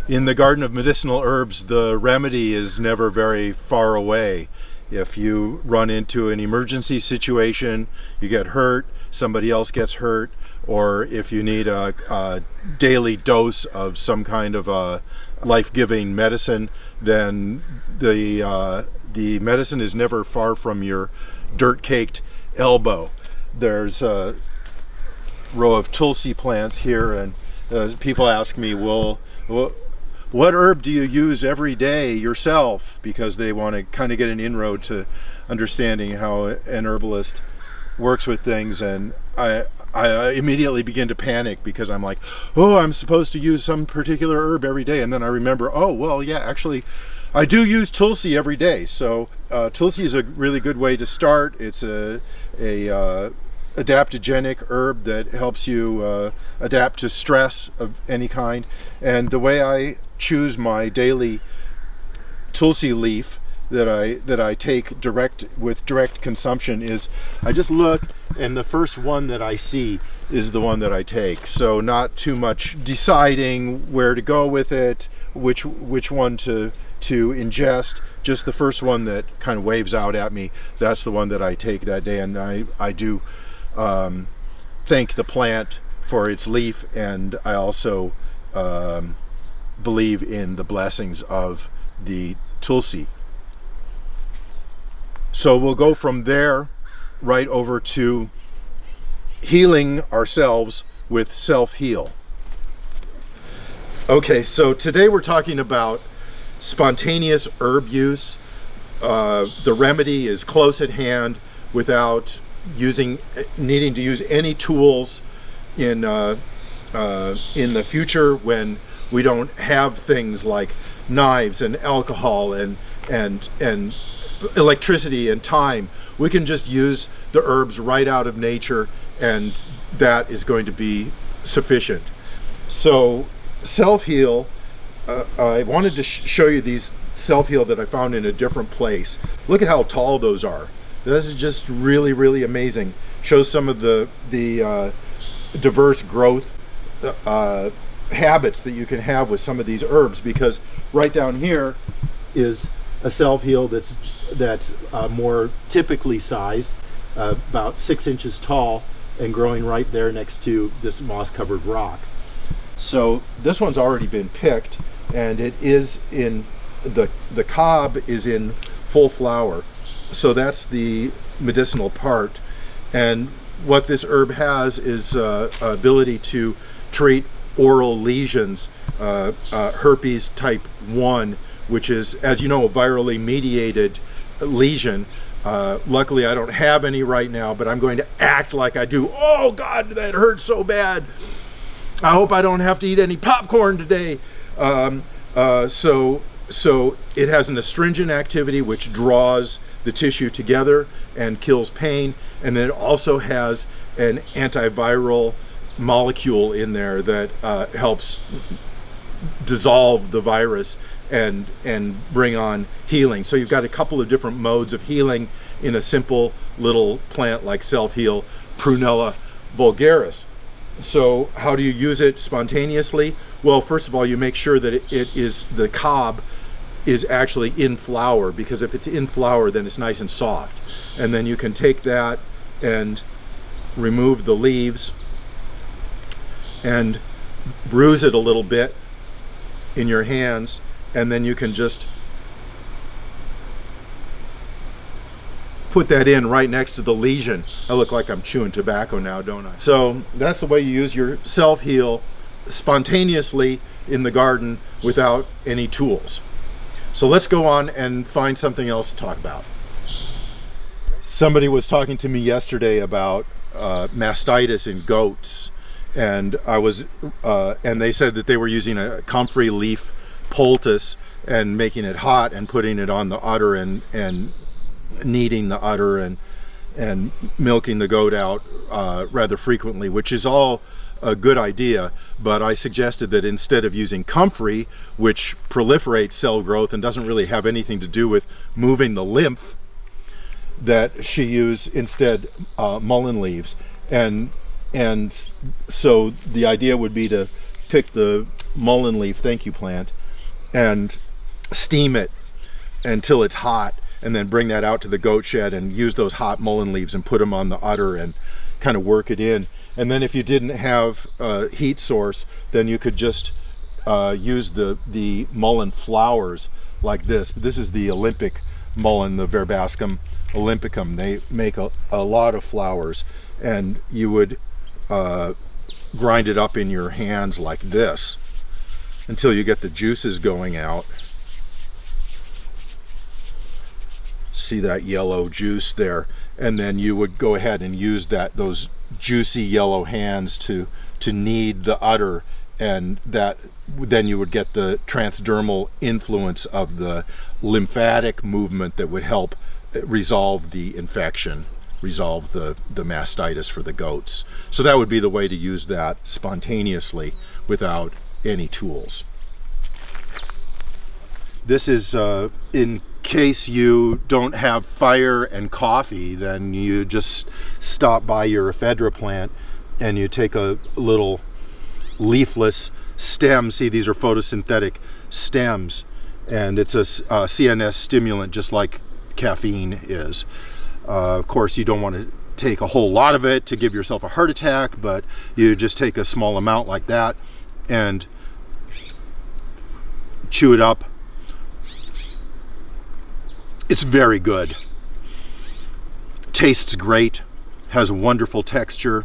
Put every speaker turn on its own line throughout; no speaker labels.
In the garden of medicinal herbs, the remedy is never very far away. If you run into an emergency situation, you get hurt, somebody else gets hurt, or if you need a daily dose of some kind of a life-giving medicine, then the medicine is never far from your dirt-caked elbow. There's a row of tulsi plants here, and people ask me, well, what herb do you use every day yourself? Because they want to kind of get an inroad to understanding how an herbalist works with things, and I immediately begin to panic because I'm like, oh, I'm supposed to use some particular herb every day, and then I remember, oh, well, yeah, actually, I do use tulsi every day. So tulsi is a really good way to start. It's a adaptogenic herb that helps you adapt to stress of any kind. And the way I choose my daily tulsi leaf that I take with direct consumption is I just look, and the first one that I see is the one that I take. So not too much deciding where to go with it, which one to ingest. Just the first one that kind of waves out at me, that's the one that I take that day. And I do thank the plant for its leaf, and I also believe in the blessings of the tulsi. So we'll go from there right over to healing ourselves with self-heal. Okay, so today we're talking about spontaneous herb use. The remedy is close at hand without needing to use any tools in the future when we don't have things like knives and alcohol and electricity and time. We can just use the herbs right out of nature, and that is going to be sufficient. So self-heal, I wanted to show you these self-heal that I found in a different place. Look at how tall those are. This is just really, really amazing. Shows some of the diverse growth habits that you can have with some of these herbs, because right down here is a self-heal that's more typically sized, about 6 inches tall, and growing right there next to this moss-covered rock. So this one's already been picked, and it is in the cob is in full flower. So that's the medicinal part. And what this herb has is ability to treat oral lesions, herpes type 1, which is, as you know, a virally mediated lesion. Luckily I don't have any right now, but I'm going to act like I do. Oh God, that hurts so bad. I hope I don't have to eat any popcorn today. So it has an astringent activity which draws the tissue together and kills pain, and then it also has an antiviral molecule in there that helps dissolve the virus and bring on healing. So you've got a couple of different modes of healing in a simple little plant like self-heal, Prunella vulgaris. So how do you use it spontaneously? Well, first of all, you make sure that the cob is actually in flower, because if it's in flower, then it's nice and soft. And then you can take that and remove the leaves and bruise it a little bit in your hands, and then you can just put that in right next to the lesion. I look like I'm chewing tobacco now, don't I? So that's the way you use your self-heal spontaneously in the garden without any tools. So let's go on and find something else to talk about. Somebody was talking to me yesterday about mastitis in goats, and and they said that they were using a comfrey leaf poultice and making it hot and putting it on the udder and kneading the udder and milking the goat out rather frequently, which is all a good idea. But I suggested that instead of using comfrey, which proliferates cell growth and doesn't really have anything to do with moving the lymph, that she use instead mullein leaves. And so the idea would be to pick the mullein leaf, thank you plant, and steam it until it's hot, and then bring that out to the goat shed and use those hot mullein leaves and put them on the udder and kind of work it in. And then if you didn't have a heat source, then you could just use the mullein flowers like this. This is the Olympic mullein, the Verbascum olympicum. They make a lot of flowers, and you would grind it up in your hands like this until you get the juices going out. See that yellow juice there, and then you would go ahead and use those juicy yellow hands to knead the udder, and then you would get the transdermal influence of the lymphatic movement that would help resolve the infection, resolve the mastitis for the goats. So that would be the way to use that spontaneously without any tools. This is in case you don't have fire and coffee, then you just stop by your ephedra plant and you take a little leafless stem. See, these are photosynthetic stems, and it's a CNS stimulant just like caffeine is. Of course, you don't want to take a whole lot of it to give yourself a heart attack, but you just take a small amount like that and chew it up. It's very good. Tastes great, has a wonderful texture,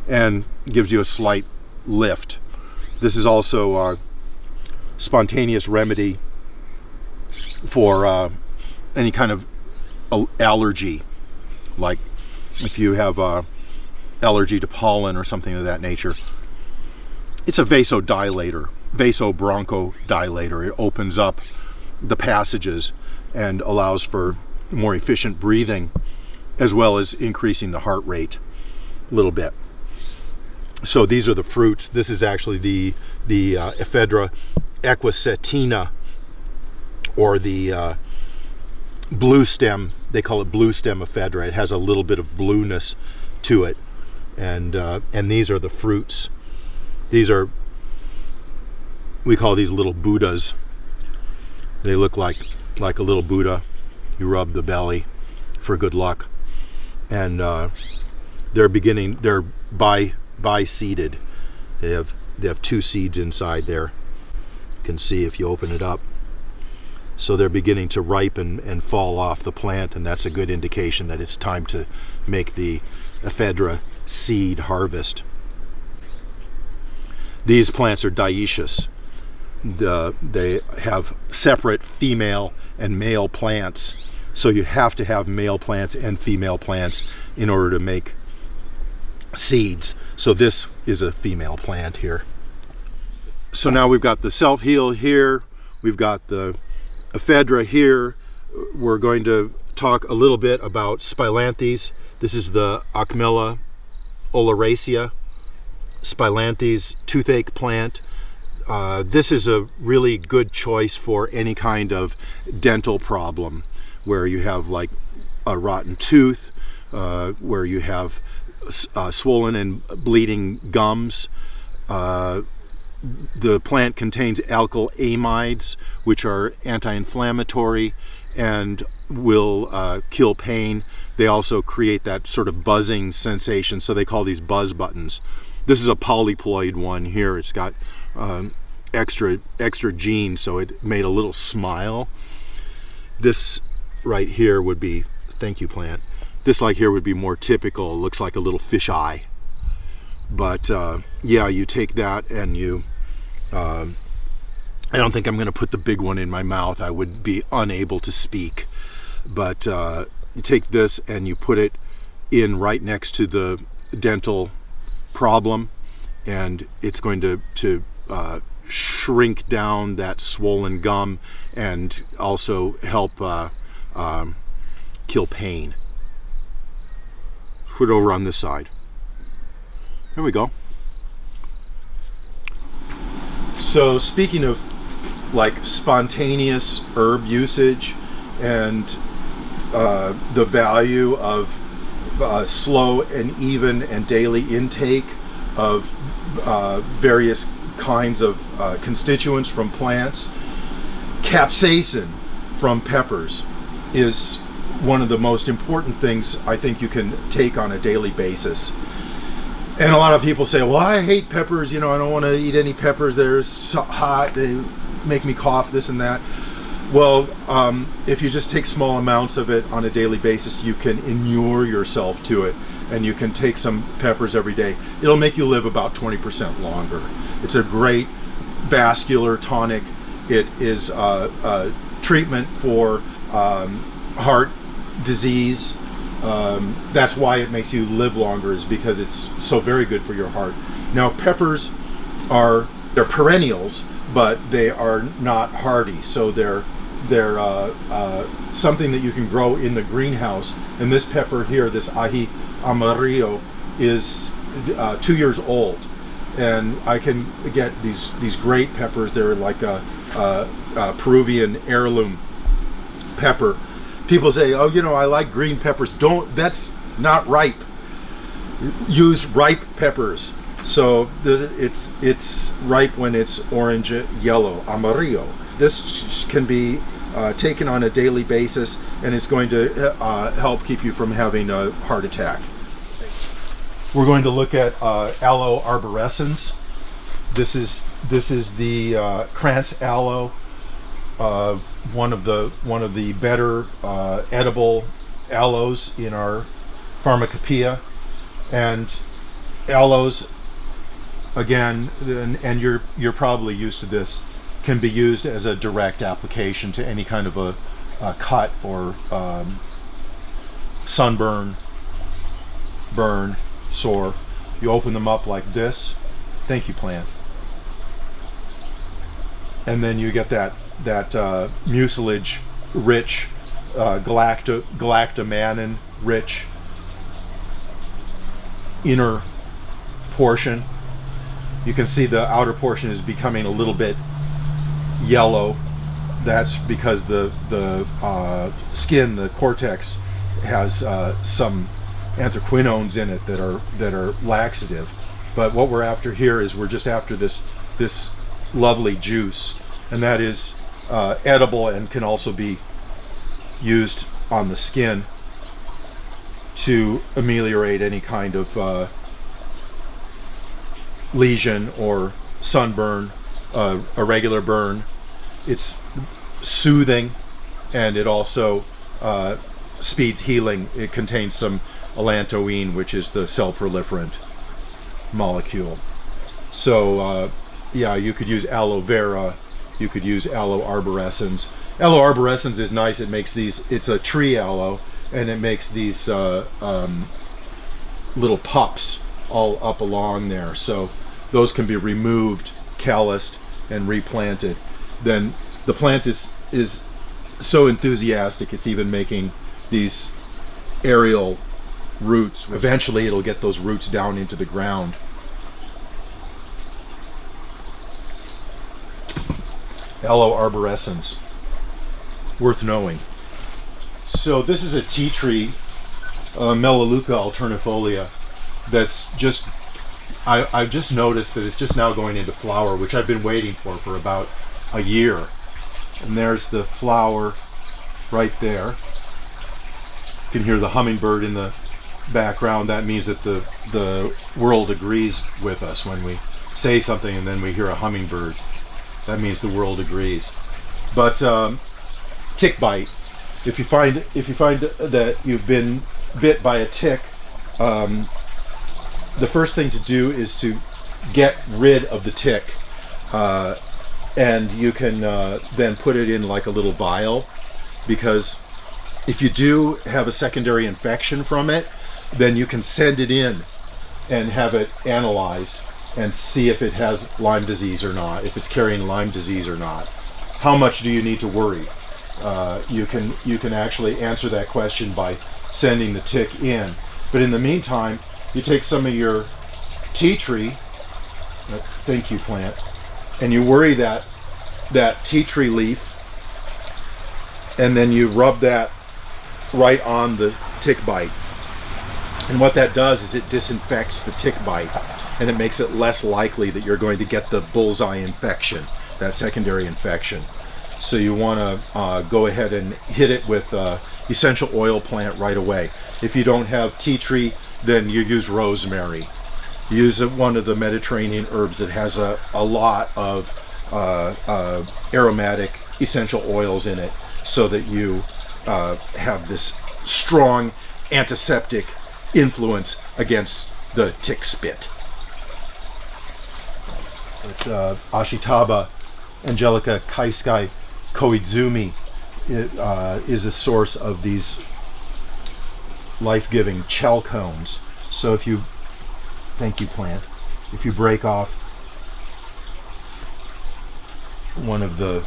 and gives you a slight lift. This is also a spontaneous remedy for any kind of allergy, like if you have allergy to pollen or something of that nature. It's a vasodilator, vasobronchodilator. It opens up the passages and allows for more efficient breathing, as well as increasing the heart rate a little bit. So these are the fruits. This is actually the ephedra equisetina, or the blue stem. They call it blue stem ephedra. It has a little bit of blueness to it, and these are the fruits. These are, we call these little Buddhas. They look like a little Buddha. You rub the belly for good luck, and they're bi-seeded. They have 2 seeds inside there. You can see if you open it up. So they're beginning to ripen and fall off the plant, and that's a good indication that it's time to make the ephedra seed harvest. These plants are dioecious. They have separate female and male plants, so you have to have male plants and female plants in order to make seeds. So this is a female plant here. So now we've got the self-heal here, we've got the ephedra here. We're going to talk a little bit about spilanthes. This is the Acmella oleracea, spilanthes toothache plant. This is a really good choice for any kind of dental problem, where you have like a rotten tooth, where you have swollen and bleeding gums. The plant contains alkyl amides, which are anti-inflammatory and will kill pain. They also create that sort of buzzing sensation, so they call these buzz buttons. This is a polyploid one here. It's got extra genes, so it made a little smile. This right here would be, thank you plant, this like here would be more typical. It looks like a little fish eye. But yeah, you take that and you, I don't think I'm going to put the big one in my mouth. I would be unable to speak. But you take this and you put it in right next to the dental problem, and it's going to shrink down that swollen gum and also help kill pain. Put it over on this side. There we go. So speaking of like spontaneous herb usage and the value of slow and even and daily intake of various kinds of constituents from plants. Capsaicin from peppers is one of the most important things I think you can take on a daily basis. And a lot of people say, well, I hate peppers, you know, I don't want to eat any peppers, they're so hot, they make me cough, this and that. Well, if you just take small amounts of it on a daily basis, you can inure yourself to it, and you can take some peppers every day. It'll make you live about 20% longer. It's a great vascular tonic. It is a treatment for heart disease. That's why it makes you live longer, is because it's so very good for your heart. Now, peppers they're perennials, but they are not hardy, so they're something that you can grow in the greenhouse. And this pepper here, this ají amarillo, is 2 years old, and I can get these great peppers. They're like a Peruvian heirloom pepper. People say, oh, you know, I like green peppers. That's not ripe. Use ripe peppers. So it's ripe when it's orange, yellow, amarillo. This can be taken on a daily basis, and it's going to help keep you from having a heart attack. We're going to look at aloe arborescens. This is the Krantz aloe, one of the better edible aloes in our pharmacopoeia. And aloes, again, and you're probably used to this, can be used as a direct application to any kind of a cut or sunburn, burn, sore. You open them up like this. Thank you, plant. And then you get that mucilage rich, galactomannan rich inner portion. You can see the outer portion is becoming a little bit yellow. That's because the skin, the cortex, has some anthraquinones in it that are laxative. But what we're after here is we're just after this lovely juice, and that is edible and can also be used on the skin to ameliorate any kind of lesion or sunburn, a regular burn. It's soothing, and it also speeds healing. It contains some allantoin, which is the cell proliferant molecule. So yeah, you could use aloe vera, you could use aloe arborescens. Aloe arborescens is nice. It makes these, it's a tree aloe, and it makes these little pups all up along there. So those can be removed, calloused, and replanted. Then the plant is so enthusiastic, it's even making these aerial roots. Eventually it'll get those roots down into the ground. Aloe arborescens, worth knowing. So this is a tea tree, Melaleuca alternifolia, that's just, I've just noticed that it's just now going into flower, which I've been waiting for about a year. And there's the flower right there. You can hear the hummingbird in the background. That means that the world agrees with us when we say something and then we hear a hummingbird. That means the world agrees. But tick bite. If you find that you've been bit by a tick, the first thing to do is to get rid of the tick, and you can then put it in like a little vial, because if you do have a secondary infection from it, then you can send it in and have it analyzed and see if it has Lyme disease or not, if it's carrying Lyme disease or not. How much do you need to worry? You can actually answer that question by sending the tick in. But in the meantime, you take some of your tea tree, thank you, plant, and you worry that tea tree leaf, and then you rub that right on the tick bite. And what that does is it disinfects the tick bite. and it makes it less likely that you're going to get the bullseye infection, that secondary infection. So you want to go ahead and hit it with essential oil plant right away. If you don't have tea tree, then you use rosemary. Use one of the Mediterranean herbs that has a lot of aromatic essential oils in it, so that you have this strong antiseptic influence against the tick spit. Ashitaba Angelica Kaiskai Koizumi is a source of these life-giving chalcones. So if you, thank you plant, if you break off one of the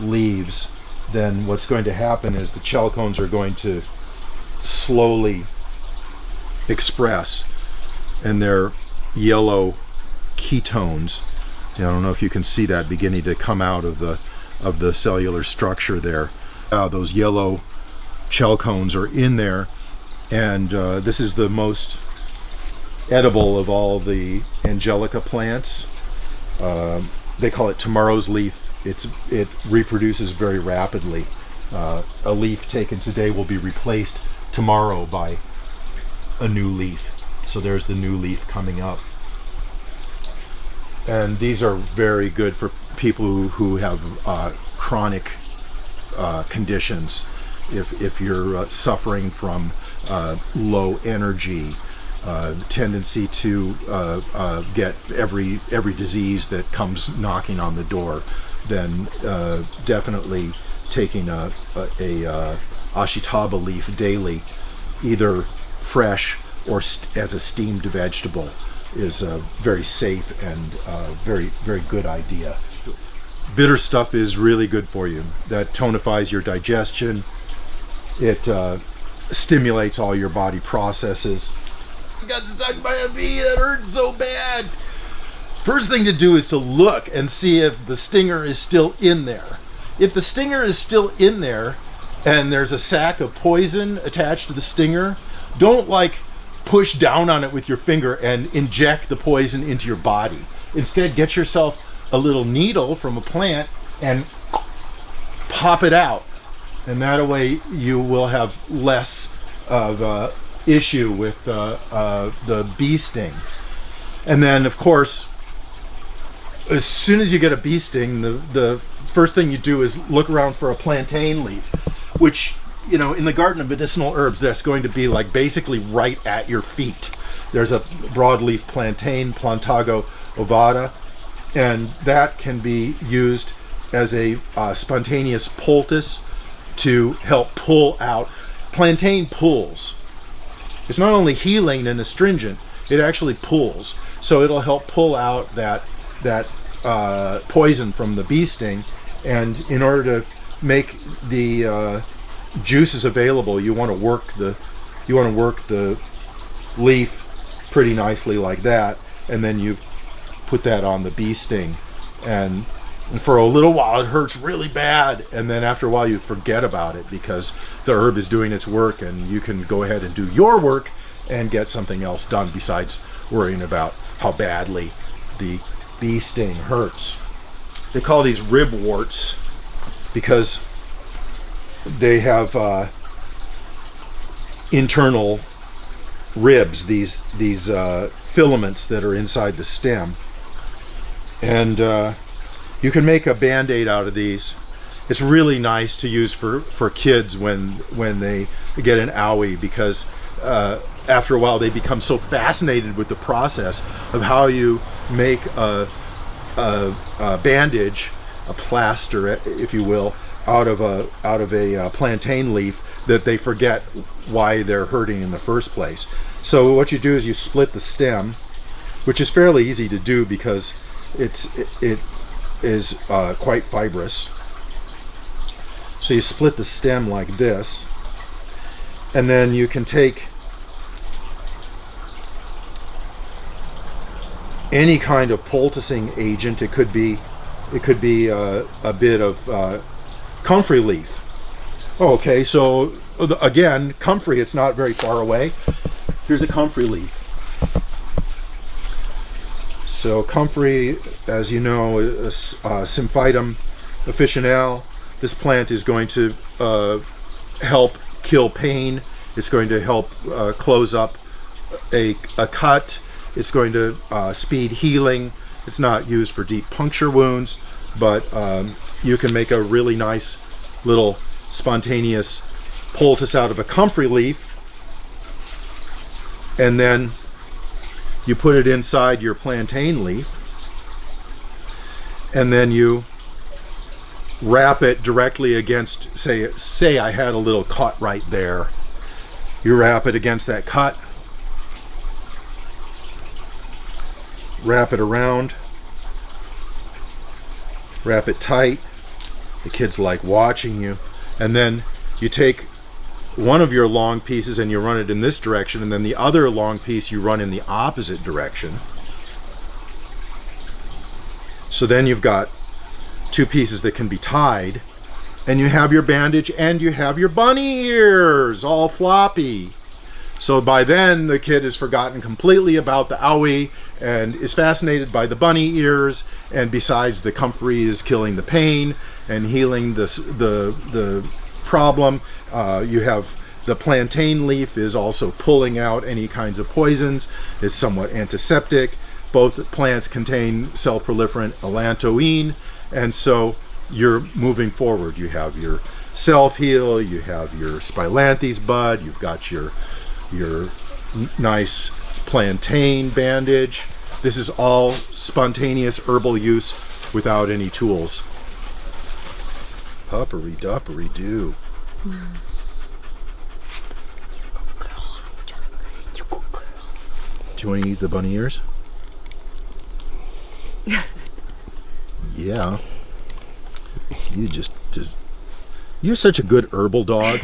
leaves, then what's going to happen is the chalcones are going to slowly express, and they're yellow ketones. I don't know if you can see that beginning to come out of the cellular structure there. Those yellow chalcones are in there, and this is the most edible of all the Angelica plants. They call it tomorrow's leaf. It reproduces very rapidly. A leaf taken today will be replaced tomorrow by a new leaf. So there's the new leaf coming up. And these are very good for people who have chronic conditions. If you're suffering from low energy, tendency to get every disease that comes knocking on the door, then definitely taking a ashitaba leaf daily, either fresh or as a steamed vegetable, is a very safe and very good idea. Bitter stuff is really good for you. That tonifies your digestion. It stimulates all your body processes. I got stung by a bee, that hurts so bad. First thing to do is to look and see if the stinger is still in there. If the stinger is still in there and there's a sac of poison attached to the stinger, don't push down on it with your finger and inject the poison into your body. Instead, get yourself a little needle from a plant and pop it out. And that way you will have less of an issue with the bee sting. And then, of course, as soon as you get a bee sting, the first thing you do is look around for a plantain leaf, which, you know, in the garden of medicinal herbs, that's going to be basically right at your feet. There's a broadleaf plantain, Plantago ovata, and that can be used as a spontaneous poultice to help pull out. Plantain pulls. It's not only healing and astringent, it actually pulls. So it'll help pull out that poison from the bee sting, and in order to make the juices available, you want to work the leaf pretty nicely like that, and then you put that on the bee sting, and for a little while it hurts really bad, and then after a while you forget about it because the herb is doing its work, and you can go ahead and do your work and get something else done besides worrying about how badly the bee sting hurts. They call these rib warts because they have internal ribs, these filaments that are inside the stem, and you can make a band-aid out of these. It's really nice to use for kids when they get an owie, because after a while they become so fascinated with the process of how you make a bandage, a plaster, if you will, out of a plantain leaf, that they forget why they're hurting in the first place. So what you do is you split the stem, which is fairly easy to do because it is quite fibrous. So you split the stem like this, and then you can take any kind of poulticing agent. It could be a bit of comfrey leaf. Oh, okay, so again, comfrey, it's not very far away. Here's a comfrey leaf. So comfrey, as you know, is symphytum officinale. This plant is going to help kill pain. It's going to help close up a cut. It's going to speed healing. It's not used for deep puncture wounds, but you can make a really nice little spontaneous poultice out of a comfrey leaf, and then you put it inside your plantain leaf, and then you wrap it directly against, say I had a little cut right there. You wrap it against that cut, wrap it around, wrap it tight. The kids like watching you. And then you take one of your long pieces and you run it in this direction, and then the other long piece you run in the opposite direction. So then you've got two pieces that can be tied, and you have your bandage and you have your bunny ears all floppy. So by then the kid has forgotten completely about the owie and is fascinated by the bunny ears, and besides, the comfrey is killing the pain and healing the problem. You have the plantain leaf is also pulling out any kinds of poisons. It's somewhat antiseptic. Both plants contain self-proliferant allantoin, and so you're moving forward. You have your self-heal, you have your spilanthes bud, you've got your nice plantain bandage. This is all spontaneous herbal use without any tools. Puppery duppery doo. Do you want to eat the bunny ears? Yeah. You're such a good herbal dog.